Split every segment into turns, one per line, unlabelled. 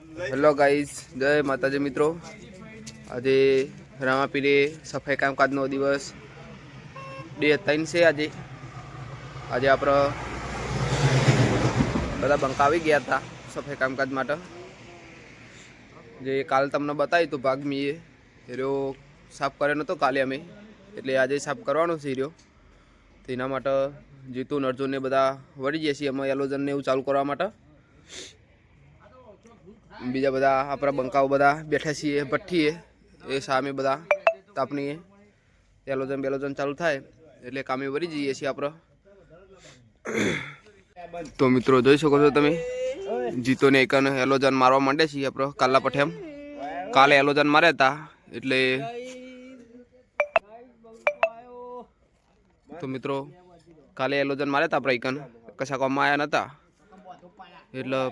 Hello guys, जय माताजी मित्रों। आज रामापीरे सफाई कामकाज नो दिवस डे 3 से आज आज आप बधा बंका आई गया था सफाई कामकाज माटे। जे काल तमने बताई तो भाग में हीरो साफ करे नतो काले अमे एटले आज साफ करवानो छे हीरो। तेना माटे जीतू अर्जुन ने बधा वળી ગયા છીએ અમે એલોજન ને એવું ચાલુ કરવા માટે। बीजा बधा आपरा बंकाओ बधा बैठा छे भट्ठीए ए सामे बधा तापनी एलोजन बेलोजन चालू थाय एटले कामे वળી जईए छे आपरा। तो मित्रों જોઈ શકો છો તમે जीतो ने एकन एलोजन मारवा માંડે છે आपरा काला पठेम। काले एलोजन मार्या था एटले तो मित्रों काले एलोजन मार्या था आपरा एकन कशा काममां आया नता एटले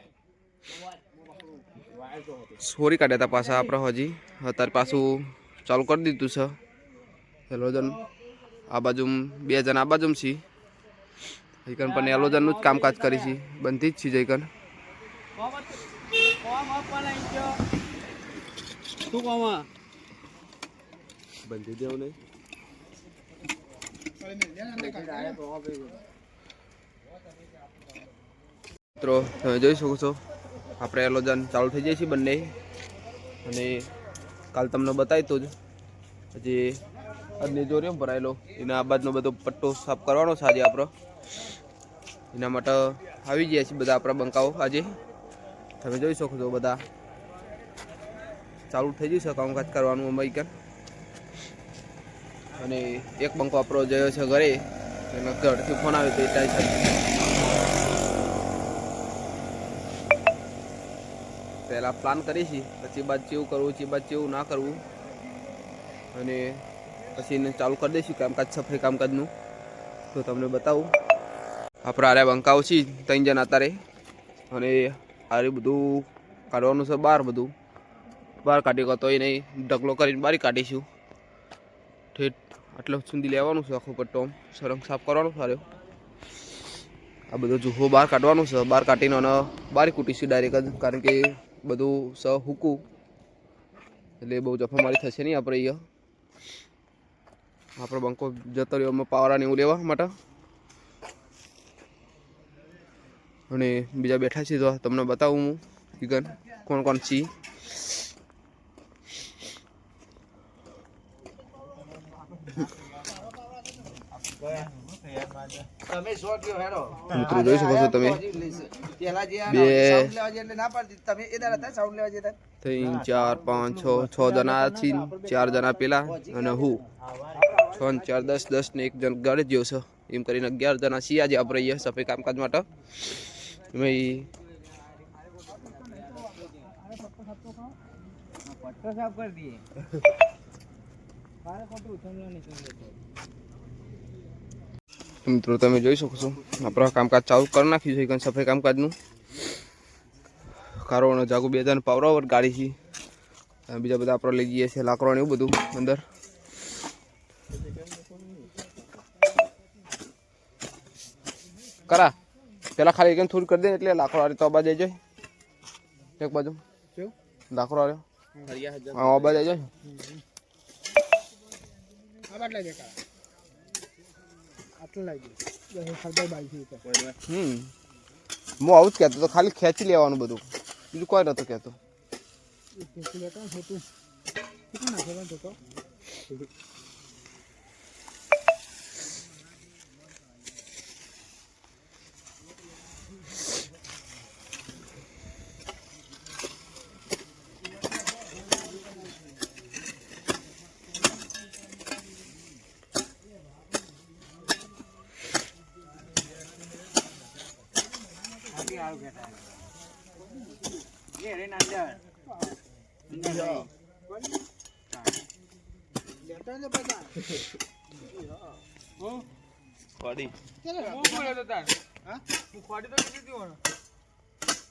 सोरी काढ्या था पाछा आपरा हजी अत्यारे पाछुं चालू कर दीधुं छे एलोजन। आ बाजू बे जण आ बाजू छे एकन पण एलोजन नुं ज कामकाज करी छे बंधी ज छे एकन। बंधी देव नहीं मित्रों તમે જોઈ શકો છો આપણે એલોજન ચાલુ થઈ જાય છે બંને અને કાલ તમને બતાવી તો જ હજી આજની જોરિયો ભરાયેલો એના આબાજનો બધો પટ્ટો સાફ કરવાનો છે આજે આપણો। એના માટે આવી ગયા છે બધા આપણા બંકાઓ આજે તમે જોઈ શકો છો બધા ચાલુ થઈ ગયું છે કામકાજ કરવાનું અમેરિકન। અને એક બંકો આપણો જયો છે ઘરે એનો ઘરથી ફોન આવ્યો તો એ ટાઈમ पहला प्लान करी छी पछी बात केवुं करवुं ची बात केवुं ना करवुं अने पछी ने चालू कर देशुं कामकाज सफाई कामकाजनुं। तो तमने बतावुं आपरा आरे बंकाओ छी 3 जण अतारे अने आरे बधुं काढवानुं छे बहार बधुं बहार काढी तोय नहीं ढगलो करीने बारी काढीशुं ठेठ आटलो सुधी लेवानुं छे आखो पट्टो सरंग साफ करवानो छे। आ बधुं जूहो बहार काढवानुं छे बहार काढीने अने बारी कूटीशुं डायरेक्ट ज कारण के બધું સ હુકું એટલે બહુ જફામારી થશે નહીં આપણે અહીંયા આપણો બંકો જતો રહ્યો અમે પાવરાને એવું લેવા માટે અને બીજા બેઠા છે તો તમને બતાવું હું ઈગન કોણ કોણ છે। મિત્રો જોઈ શકો છો તમે 2 3 4 5 6 जना छी 4 जना पेला અને હું 6 4 10 10 ને એક જણ ગાડી જ્યો છે એમ કરીને 11 जना છીએ આજે આપણે અહીંયા સફાઈ કામકાજ માટે। અમે પટ્ટો સાફ કરી દઈએ કાલે પટ્ટો ઉઠાવવા નીકળ્યો। मित्रों તમે જોઈ શકો છો આપણા કામકાજ ચાલુ કરી નાખ્યું છે એકન સફાઈ કામકાજનું। કારોનો જાગુ બે જણ પાવરાવર ગાડી છે બીજા બધા આપણે લઈ જઈએ છે લાકડો ને એવું બધું અંદર। કરા પેલા ખાલી એકન થોડી કરી દે એટલે લાકડો આરે તો આ બાજુ જાય એક બાજુ કેવું લાકડો આરે હા આ બાજુ જાય આ બાટલા દેખા આટલું લાગી ગયું ખબર બાઈ છે હું આવું જ કહેતો તો ખાલી ખેંચી લેવાનું બધું બીજું કોઈ નતો કહેતો ખેંચી લેતો હતું કેટલું નાખવાનું તો ये रे नंदर लेता है पता ओ पड़ी चलो वो बोले तो तार हां वो पड़ी तो किसी थी होना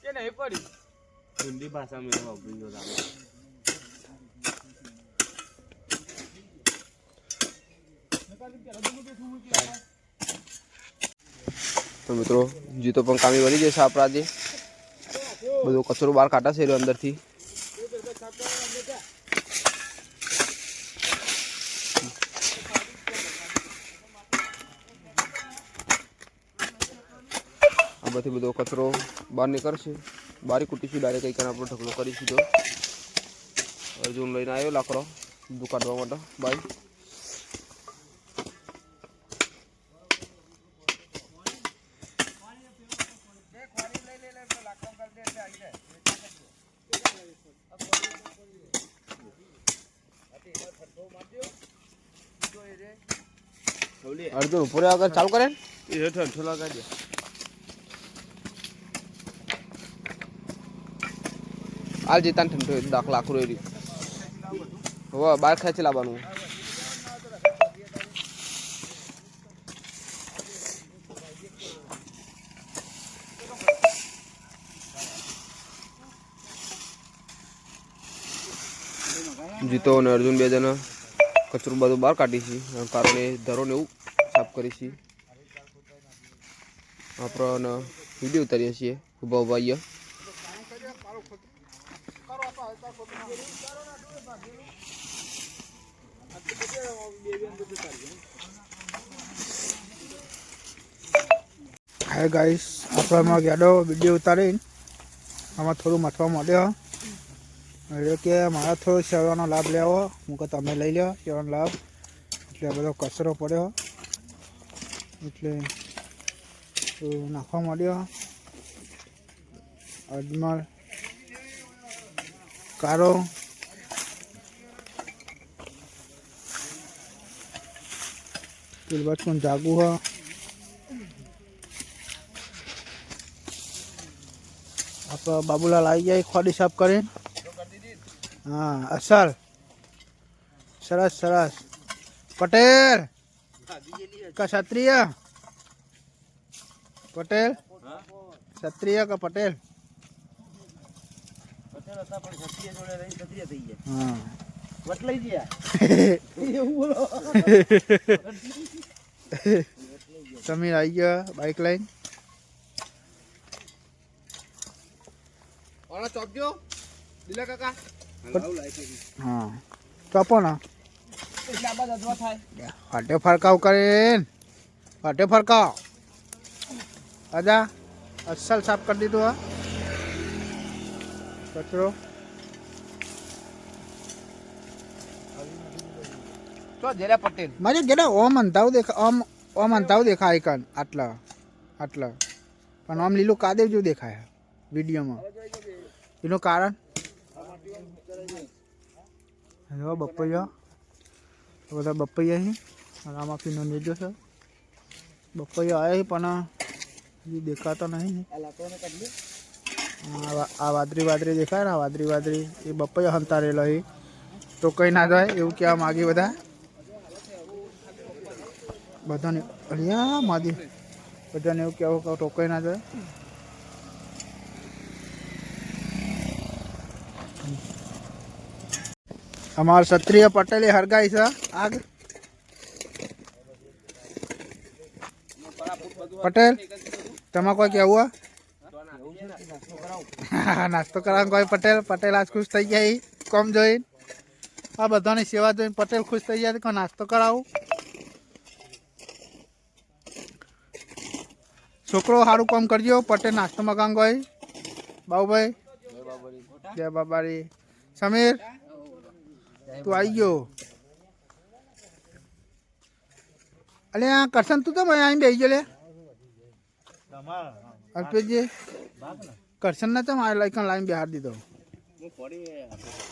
के नहीं पड़ी हिंदी भाषा में वापरी जो था। तो मित्रों जीतो पण कामी वળી જશે આપણા આજે બધો કચરો બહાર કાઢા છે અંદરથી. આ બધી બધો કચરો બહાર નીકળશે. બારી કૂટીશું ડાયરેક્ટ કંઈક આપણે ઢગલો કરીશું. તો અર્જુન લઈને આવ્યો લાકડો દુકાડવા માટે બાઈ. અર્જુન પૂરે આગળ ચાલુ કરે હાલ જીતાને ઠંડો દાખલા આખું રહ્યું હવે બહાર ખેંચી લાવવાનું. જીતો અને અર્જુન બે જણા કચરો બધું બહાર કાઢી છે કારણે ધરો ને એવું સાફ કરી છે. આપણે વિડીયો ઉતારીએ છીએ ઉભા ઉભા અહીંયા.
હાય ગાઈસ, આપણામાં ગાડો વિડીયો ઉતારીને આમાં થોડું મથવા માંડ્યો. એટલે કે મારા થોડો સેવાનો લાભ લેવો, હું કે તમે લઈ લો સેવાનો લાભ. એટલે બધો કચરો પડ્યો એટલે નાખવા માંડ્યો. અજમલ કારો બચપન જાગુ હ. આપણે બાબુલાલ આવી જાય ખોડી સાફ કરીને. હા અસલ સરસ સરસ. પટેલ કા ક્ષત્રિય? પટેલ ક્ષત્રિય કા પટેલ? હા સમીર આવી ગયા બાઇક લઈને. હા ચોપો ને ફાટે ફરકાવ કરીને ફાટે ફરકાવ. અજા અસલ સાફ કરી દીધું. હા કચરો
પટેલ
મારે જેડા ઓમ અંતાવ દેખા ઓમ અંતાવ દેખાય કાન આટલા આટલા પણ આમ લીલું કાદેવ જેવું દેખાય વિડીયોમાં. એનું કારણ બપૈયા બધા બપૈયા છે. રામાપીનો નેજો છે. બપૈયા આવ્યા છે પણ હજી દેખાતો નહીં. આ વાદળી વાદળી દેખાય ને, આ વાદળી વાદળી એ બપૈયા હંતારેલો છે. તો કઈ ના જાય એવું કહેવા માગી બધા બધાને. અહીંયા માદી બધાને એવું કહેવું કે ટોકાઈ ના જાય. અમાર ક્ષત્રિય પટેલે હરગાઈ છે આગ. પટેલ તમારે કોઈ કેવું? નાસ્તો કરાવ કોઈ પટેલ? પટેલ આજ ખુશ થઈ ગયા કોમ જોઈને. આ બધાની સેવા જોઈને પટેલ ખુશ થઈ ગયા કોઈ નાસ્તો કરાવું. છોકરો સારું કામ કરજો. પટેલ નાસ્તો મગાવ કોઈ. બાબુભાઈ જય બાબારી. સમીર તું આવી ગયો. અલે આ કરશન તું તો મેં અહીં બેસી ગયો લે. અલ્પેશજી કરશન ને તો મારે લાઈન બહાર દીધો.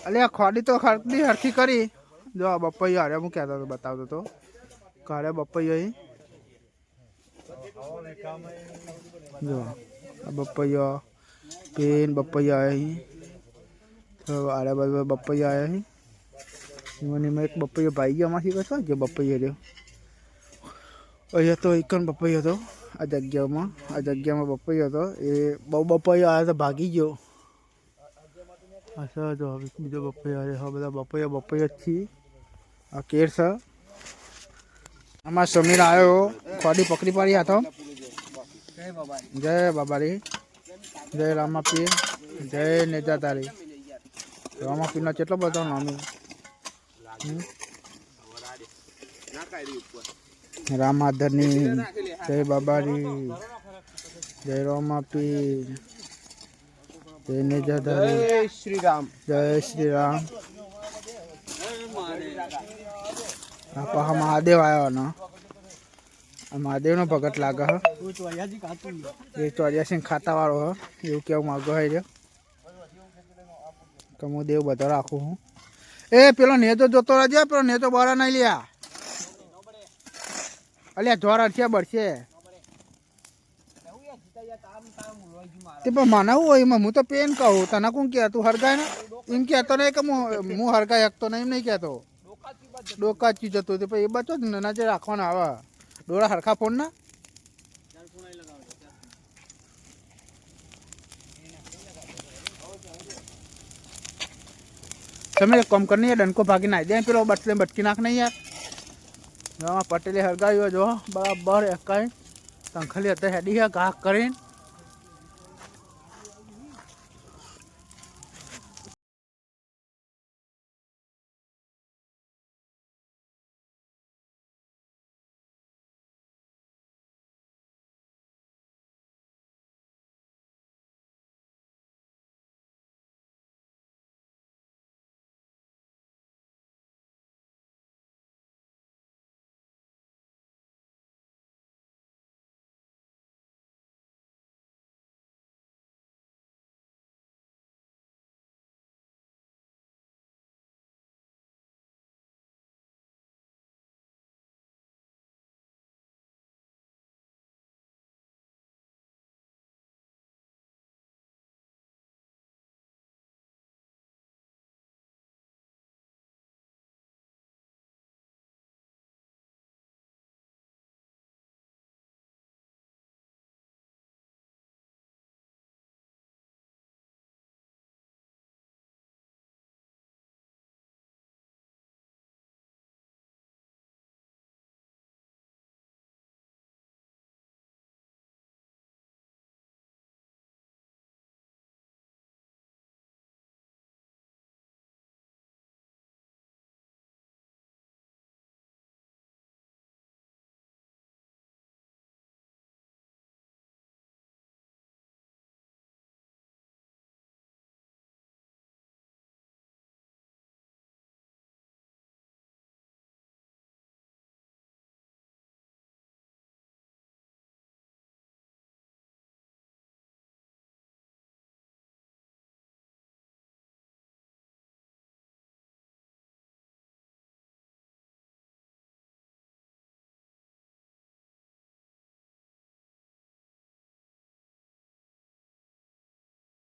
અલે આ ખોડી તો ખરડી હરખી કરી. જો આ બપૈયો હારે હું કહેતો હતો બતાવતો હતો કારે બપૈયો. જો આ બપૈયો પેન બપૈયા આવ્યા તો આરે બધા બપૈયા આવ્યા. મને એક બપૈયો ભાઈ ગયો આમાંથી કશો જે બપૈયો રહ્યો. અહીંયા તો એક બપૈયો હતો આ જગ્યામાં બપૈયો હતો. એ બહુ બપૈયો આવ્યો તો ભાગી ગયો. અચ્છા જો બીજો બપૈયો આવ્યો. હા બધા બપૈયો જ છીએ. આ કેર છે. આમાં સમીર આવ્યો ખોડી પકડી પાડી હાથો. જય બાબારી જય રામાપીર જય નેજા તારી રામાપીરનો કેટલો બધો નામી રામ આદરની જય બાબારી જય રામાપીર જય નેજા તારી
જય શ્રી રામ.
જય શ્રી રામ આપા મહાદેવ આવ્યો ને મહાદેવનો ભગત લાગે હ એ ચોર્યાસી ખાતા વાળો હ એવું કેવું માગો હોય રહ્યો કે હું દેવ બધો રાખું હું એ પેલો નેતો જોતો રહેજે પેલો નેતો બહાર નહીં લ્યા અલ્યા જોર અઠિયા બળશે તે પણ માનાવું હોય એમાં હું તો પેન કહું તને કોણ કે તું હરગાય ને એમ કહેતો નહીં કે હું હરગાય શકતો નહીં એમ નહીં કહેતો ડોકા ચી જતો તે પછી એ બચો જ ને જે રાખવાના આવે ડોળા હરખા ફોન ના તમે એક કામ કરીને ડંકો ભાગી નાખી દે પેલો બટલે બટકી નાખ નહીં યાર પટેલે હરગાવ્યો જો બરાબર એકાઈ તંખલી હતા હેડી હે ઘાક કરીને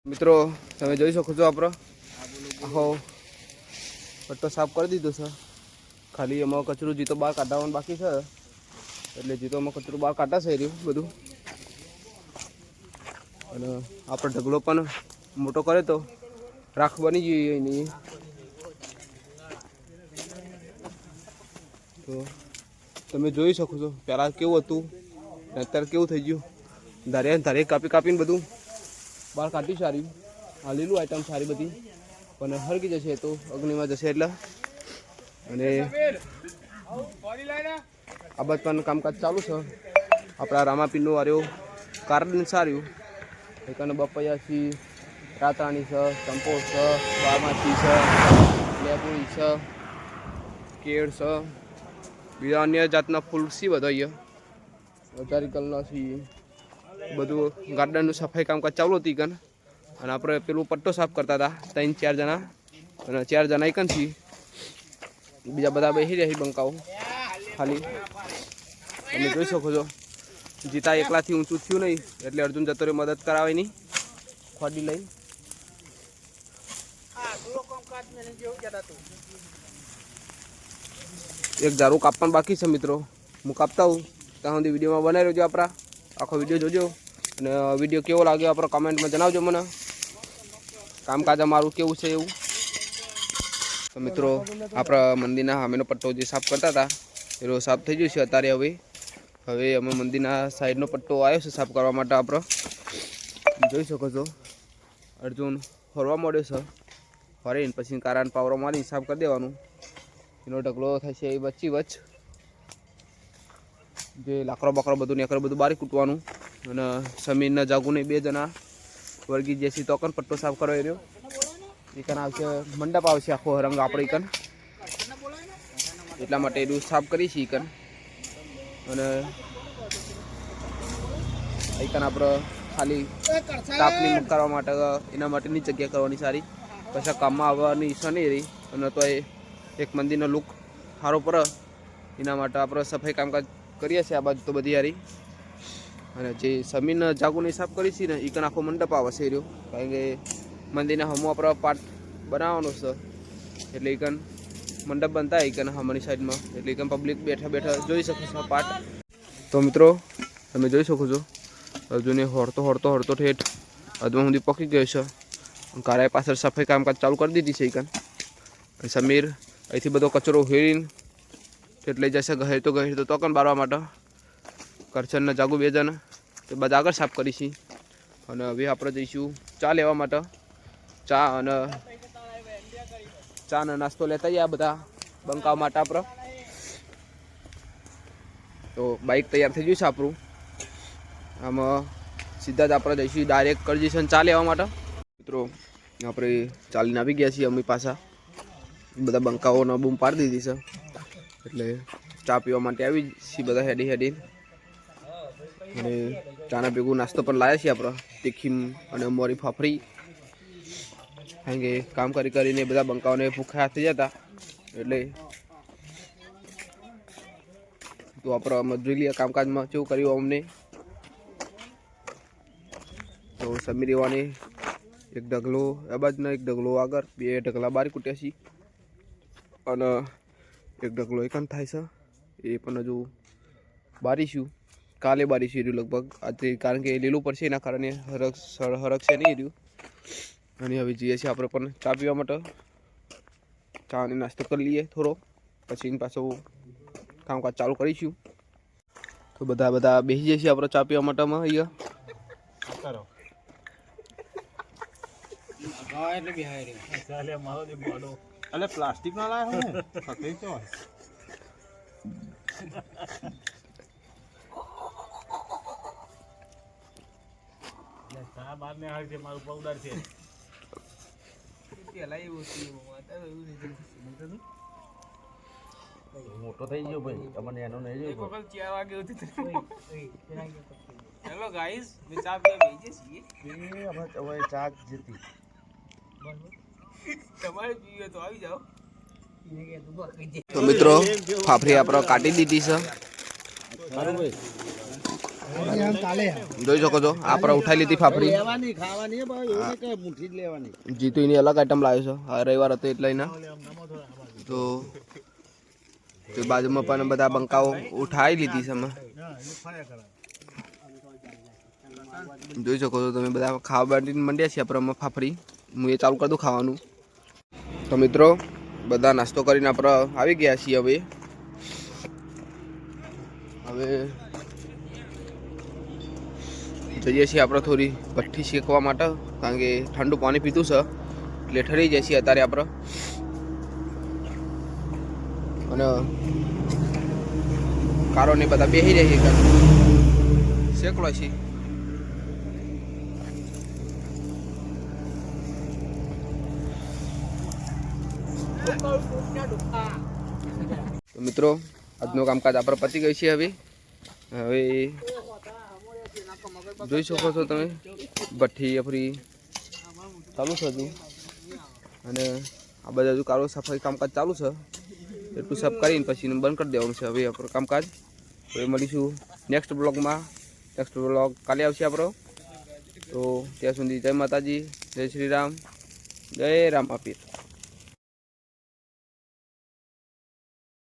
મિત્રો તમે જોઈ શકો છો આપણો આખો પટ્ટો સાફ કરી દીધો છે ખાલી એમાં કચરું જીતો બહાર કાઢવાનું બાકી છે એટલે જીતોમાં કચરું બહાર કાઢાશે રહ્યું બધું અને આપણો ઢગલો પણ મોટો કરે તો રાખ બની જોઈએ એની તો તમે જોઈ શકો છો પહેલાં કેવું હતું અત્યારે કેવું થઈ ગયું ધારે કાપી કાપીને બધું બહાર કાઢી સારી આ લીલું આઈટમ સારી બધી પણ હરકી જશે તો અગ્નિમાં જશે એટલે અને આ બધું કામકાજ ચાલુ છે આપણા રામાપીરનું આર્યો કારણ સાર્યું એકને બપૈયા છે રાતરાણી છે ચંપો છે બારમાસી છે લેબુડી છે કેળ છે બીજા અન્ય જાતના ફૂલ છે બધા અહીંયા વધારે કલરના છે બધું ગાર્ડનનું સફાઈ કામકાજ ચાલુ હતી કન અને આપણે પેલું પટ્ટો સાફ કરતા હતા 3-4 જણા અને 4 જણા એકન છીએ બીજા બધા બેસી રહ્યા બંકાઓ ખાલી તમે જોઈ શકો છો જીતા એકલાથી ઊંચું થયું નહીં એટલે અર્જુન જતો રહ્યો મદદ કરાવે નહીં ખોડી લઈ એક ઝાડુ કાપવાનું બાકી છે મિત્રો હું કાપતા હું ત્યાં સુધી વિડીયોમાં બનાવી રહેજો આપણા આખો વિડીયો જોજો અને વિડીયો કેવો લાગ્યો આપણો કમેન્ટમાં જણાવજો મને કામકાજ અમારું કેવું છે એવું તો મિત્રો આપણા મંદિરના સામેનો પટ્ટો જે સાફ કરતા હતા એ સાફ થઈ ગયું છે અત્યારે હવે અમે મંદિરના સાઈડનો પટ્ટો આવ્યો છે સાફ કરવા માટે આપણો જોઈ શકો છો અર્જુન ફરવા માંડ્યો છે. ફરીને પછી કારાને પાવરો મારીને સાફ કરી દેવાનું. એનો ઢગલો થશે એ વચ્ચે જે લાકડો બાકડો બધું નીકળે બધું બારી કૂટવાનું. અને સમીરને જાગુને 2 જણા વર્ગી જેસી તોકન પટ્ટો સાફ કરવા રહ્યો. એકન આવશે મંડપ આવશે આખો રંગ આપણે એકન એટલા માટે એટલું સાફ કરીશ એકન. અને એકન આપણે ખાલી તાપની મુક કરવા માટે એના માટેની જગ્યા કરવાની સારી. પછી કામમાં આવવાની ઈચ્છા નહીં રહી. અને તો એક મંદિરનો લુક સારો પડે એના માટે આપણે સફાઈ કામકાજ કરીએ છીએ. આ બાજુ તો બધી હારી. અને જે સમીરને જાગુને સાફ કરીશી ને એકન આખો મંડપ આવશે રહ્યો. કારણ કે મંદિરના હમો આપણે પાઠ બનાવવાનો છે એટલે એકન મંડપ બનતા એકન હમની સાઈડમાં એટલે એકન પબ્લિક બેઠા જોઈ શકે છે પાઠ. તો મિત્રો તમે જોઈ શકો છો અર્જુને હોરતો ઠેઠ અધમાં સુધી પકી ગયો છે. કારાએ પાછળ સફાઈ કામકાજ ચાલુ કરી દીધી છે એકન. સમીર અહીંથી બધો કચરો હેરીને ઠેઠ લઈ જશે ગહેર તો તોકન બારવા માટે. કરશનને જાગુ 2 જણ તે બધા આગળ સાફ કરીશી. અને હવે આપણે જઈશું ચા લેવા માટે. ચા અને નાસ્તો લેતા જઈએ બધા બંકાવ માટે આપણે. તો બાઇક તૈયાર થઈ ગયું છે આપણું. આમાં સીધા જ આપણે જઈશું ડાયરેક્ટ કરી જઈશું ચા લેવા માટે. મિત્રો આપણે ચાલીને આવી ગયા છીએ અમી પાછા. બધા બંકાઓને બૂમ પાડી દીધી છે એટલે ચા પીવા માટે આવી છીએ બધા હેડી. અને ચાના ભેગું નાસ્તો પણ લાવ્યા છીએ આપણે તીખી અને મોરી ફાફરી. કારણ કે કામ કરીને બધા બંકાઓને ભૂખ્યા થઈ જતા એટલે તો આપણે મજૂરી લઈએ કામકાજમાં કેવું કર્યું અમને. તો સમીર એવાની એક ઢગલો આ બાજુનો એક ઢગલો આગળ 2 ઢગલા બારી કૂટ્યા છીએ. અને એક ઢગલો એકન થાય છે એ પણ હજુ બારીશું. કાલે બારીશું રહ્યું લગભગ આજે કારણ કે લીલું પડશે એના કારણે હરકશે નહીં રહ્યું. અને હવે જઈએ છીએ આપણે પણ ચા પીવા માટે. ચા અને નાસ્તો કરી લઈએ થોડો પછી પાછું કામકાજ ચાલુ કરીશું. તો બધા બેસી જઈએ છીએ આપણે ચા પીવા માટેમાં અહીંયા.
પ્લાસ્ટિક ના લાય હું મોટો થઈ ગયો ભાઈ તમને એનો નહીં જોયો. 4 વાગે હેલો ગાઈસ મે ચા પીવા બેસી છીએ. હવે ચા જીતી તમારે પીવે તો આવી જાઓ.
તો મિત્રો ફાફરી આપણે કાઢી દીધી છે. જોઈ શકો છો આપણે ઉઠાઈ લીધી ફાફરી. જીતુ એની અલગ આઈટમ લાવ્યો છે. આ રવિવાર હતો એટલે એના તો બાજુમાં પણ બધા બંકાઓ ઉઠાઈ લીધી છે અમે. જોઈ શકો છો તમે બધા ખાવા બાંધીને મંડ્યા છીએ આપણે ફાફરી. હું એ ચાલુ કરી દઉં ખાવાનું. તો મિત્રો બધા નાસ્તો કરીને આપણે આવી ગયા છીએ. હવે જઈએ છીએ આપણે થોડી ભઠ્ઠી શેકવા માટે. કારણ કે ઠંડુ પાણી પીધું છે એટલે ઠરી જાય છે અત્યારે આપણે. અને કારોને બધા બેસી જાય છે શેકલો છે. તો મિત્રો આજનું કામકાજ આપણે પતી ગયું છે. હવે જોઈ શકો છો તમે ભઠ્ઠી આપણી ચાલુ છે હજુ. અને આ બધા હજુ કારો સફાઈ કામકાજ ચાલુ છે. એટલું સાફ કરીને પછી બંધ કરી દેવાનું છે હવે આપણું કામકાજ. હવે મળીશું નેક્સ્ટ બ્લોગમાં. નેક્સ્ટ બ્લોગ કાલે આવશે આપણો. તો ત્યાં સુધી જય માતાજી, જય શ્રી રામ, જય રામ આપીર.